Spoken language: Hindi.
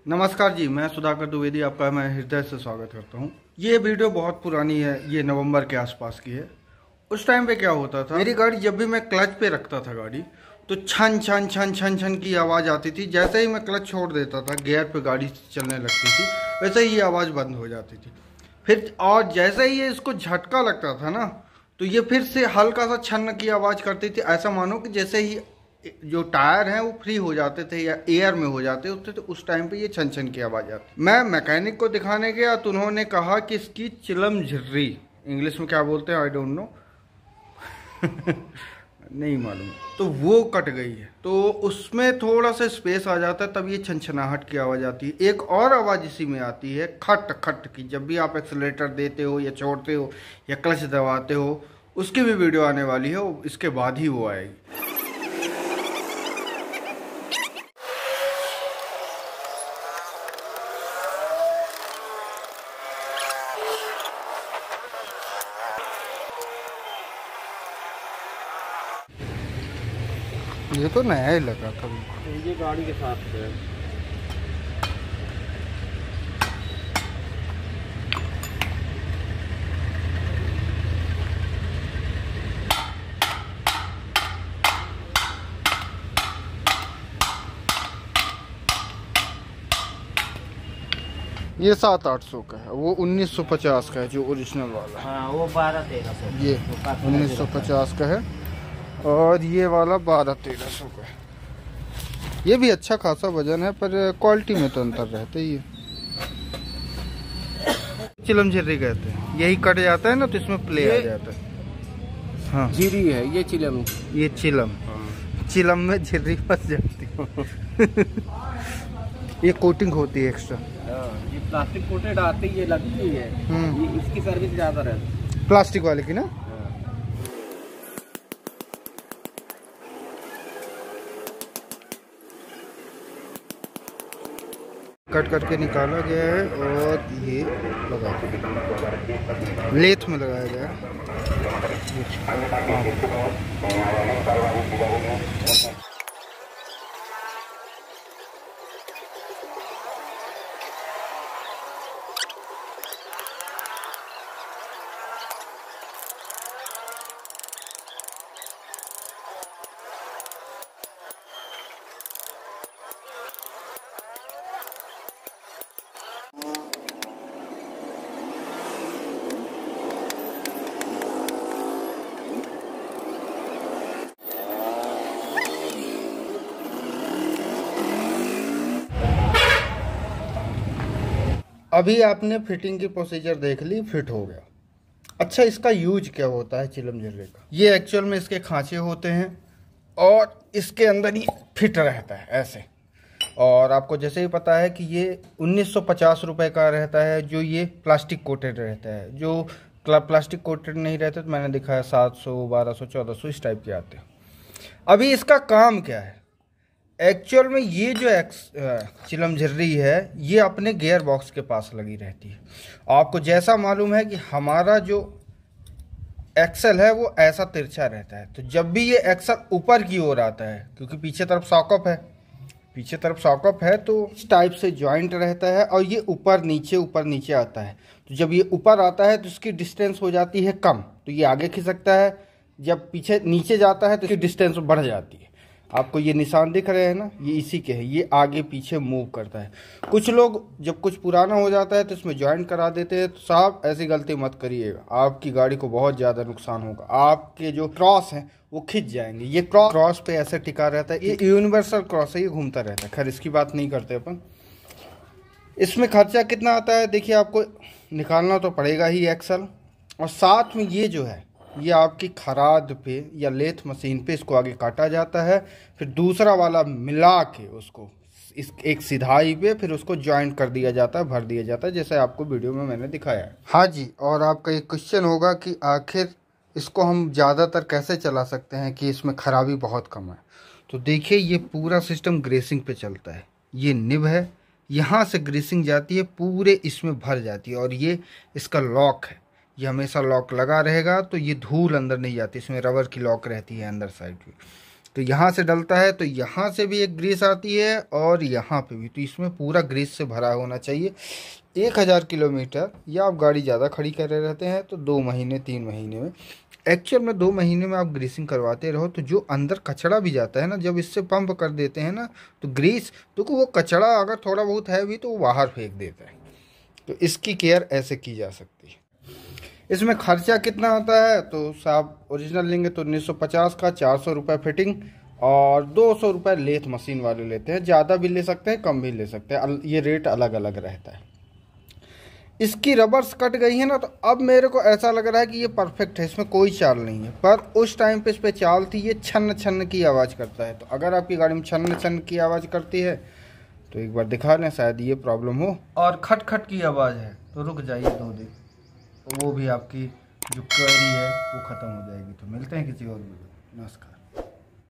नमस्कार जी, मैं सुधाकर द्विवेदी आपका मैं हृदय से स्वागत करता हूँ। ये वीडियो बहुत पुरानी है, ये नवंबर के आसपास की है। उस टाइम पे क्या होता था, मेरी गाड़ी जब भी मैं क्लच पे रखता था गाड़ी, तो छन छन छन छन छन की आवाज़ आती थी। जैसे ही मैं क्लच छोड़ देता था, गियर पे गाड़ी चलने लगती थी, वैसे ही ये आवाज़ बंद हो जाती थी। फिर और जैसे ही ये इसको झटका लगता था ना, तो ये फिर से हल्का सा छन की आवाज़ करती थी। ऐसा मानो कि जैसे ही जो टायर हैं वो फ्री हो जाते थे या एयर में हो जाते थे, तो उस टाइम पे ये छन छन की आवाज़ आती। मैं मैकेनिक को दिखाने गया तो उन्होंने कहा कि इसकी चिलम झिर्री, इंग्लिश में क्या बोलते हैं आई डोंट नो नहीं मालूम, तो वो कट गई है। तो उसमें थोड़ा सा स्पेस आ जाता है, तब ये छनछनाहट की आवाज़ आती है। एक और आवाज़ इसी में आती है खट खट की, जब भी आप एक्सीलरेटर देते हो या छोड़ते हो या क्लच दबाते हो। उसकी भी वीडियो आने वाली है, इसके बाद ही वो आएगी। ये तो नया ही लगा था, ये गाड़ी के साथ है। ये 700-800 का है, वो 1950 का है जो ओरिजिनल वाला है। हाँ, वो 1200-1300 ये 1950 का है और ये वाला 1200-1300 का है। ये भी अच्छा खासा वजन है, पर क्वालिटी में तो अंतर रहता ही है। चिलम झिर्री कहते हैं, यही कट जाता है ना तो इसमें प्ले आ जाता है। हाँ, झिरी है ये चिलम। ये चिलम, चिलम में झिर्री फंस जाती है ये कोटिंग होती है एक्स्ट्रा। ये प्लास्टिक कोटेड आती है, लगती है। ये इसकी सर्विस ज्यादा रहती है प्लास्टिक वाले की ना। कट करके निकाला गया है और ये लगा लेथ में लगाया गया है। अभी आपने फिटिंग की प्रोसीजर देख ली, फिट हो गया। अच्छा, इसका यूज क्या होता है चिलम झिर्रे का? ये एक्चुअल में इसके खांचे होते हैं और इसके अंदर ही फिट रहता है ऐसे। और आपको जैसे ही पता है कि ये 1950 रुपये का रहता है, जो ये प्लास्टिक कोटेड रहता है। जो प्लास्टिक कोटेड नहीं रहते तो मैंने दिखाया 700, 1200, 1400 इस टाइप के आते हैं। अभी इसका काम क्या है एक्चुअल में? ये जो चिलम झिर्री है ये अपने गियर बॉक्स के पास लगी रहती है। आपको जैसा मालूम है कि हमारा जो एक्सल है वो ऐसा तिरछा रहता है, तो जब भी ये एक्सल ऊपर की ओर आता है, क्योंकि पीछे तरफ सॉकअप है तो इस टाइप से जॉइंट रहता है और ये ऊपर नीचे आता है। तो जब ये ऊपर आता है तो इसकी डिस्टेंस हो जाती है कम, तो ये आगे खिसकता है। जब पीछे नीचे जाता है तो इसकी डिस्टेंस बढ़ जाती है। आपको ये निशान दिख रहे हैं ना, ये इसी के है, ये आगे पीछे मूव करता है। कुछ लोग जब कुछ पुराना हो जाता है तो इसमें ज्वाइंट करा देते हैं। तो साहब ऐसी गलती मत करिएगा, आपकी गाड़ी को बहुत ज़्यादा नुकसान होगा। आपके जो क्रॉस हैं वो खिंच जाएंगे। ये क्रॉस पे ऐसे टिका रहता है, ये यूनिवर्सल क्रॉस है, ये घूमता रहता है। खैर इसकी बात नहीं करते अपन। इसमें खर्चा कितना आता है देखिए, आपको निकालना तो पड़ेगा ही एक्सल, और साथ में ये जो है ये आपकी खराद पे या लेथ मशीन पे इसको आगे काटा जाता है, फिर दूसरा वाला मिला के उसको इस एक सिधाई पे फिर उसको ज्वाइंट कर दिया जाता है, भर दिया जाता है, जैसे आपको वीडियो में मैंने दिखाया है। हाँ जी, और आपका एक क्वेश्चन होगा कि आखिर इसको हम ज़्यादातर कैसे चला सकते हैं कि इसमें खराबी बहुत कम है। तो देखिए, ये पूरा सिस्टम ग्रेसिंग पे चलता है। ये निब है, यहाँ से ग्रीसिंग जाती है, पूरे इसमें भर जाती है, और ये इसका लॉक है, ये हमेशा लॉक लगा रहेगा, तो ये धूल अंदर नहीं जाती। इसमें रबर की लॉक रहती है अंदर साइड में, तो यहाँ से डलता है तो यहाँ से भी एक ग्रीस आती है और यहाँ पे भी, तो इसमें पूरा ग्रीस से भरा होना चाहिए। 1000 किलोमीटर या आप गाड़ी ज़्यादा खड़ी करे रहते हैं तो 2 महीने 3 महीने में, एक्चुअल में 2 महीने में आप ग्रीसिंग करवाते रहो तो जो अंदर कचरा भी जाता है ना, जब इससे पंप कर देते हैं ना तो ग्रीस, तो वो कचरा अगर थोड़ा बहुत है भी तो वो बाहर फेंक देता है। तो इसकी केयर ऐसे की जा सकती है। इसमें खर्चा कितना आता है, तो साहब ओरिजिनल लेंगे तो 1950 का, 400 रुपये फिटिंग और 200 रुपये लेथ मशीन वाले लेते हैं। ज़्यादा भी ले सकते हैं, कम भी ले सकते हैं, ये रेट अलग अलग रहता है। इसकी रबर्स कट गई है ना, तो अब मेरे को ऐसा लग रहा है कि ये परफेक्ट है, इसमें कोई चाल नहीं है। पर उस टाइम पे इस पर चाल थी, ये छन्न छन्न की आवाज़ करता है। तो अगर आपकी गाड़ी में छन्न छन्न की आवाज़ करती है तो एक बार दिखा लें, शायद ये प्रॉब्लम हो। और खट खट की आवाज़ है तो रुक जाइए 2 दिन, तो वो भी आपकी जो क्वेरी है वो ख़त्म हो जाएगी। तो मिलते हैं किसी और वीडियो। नमस्कार।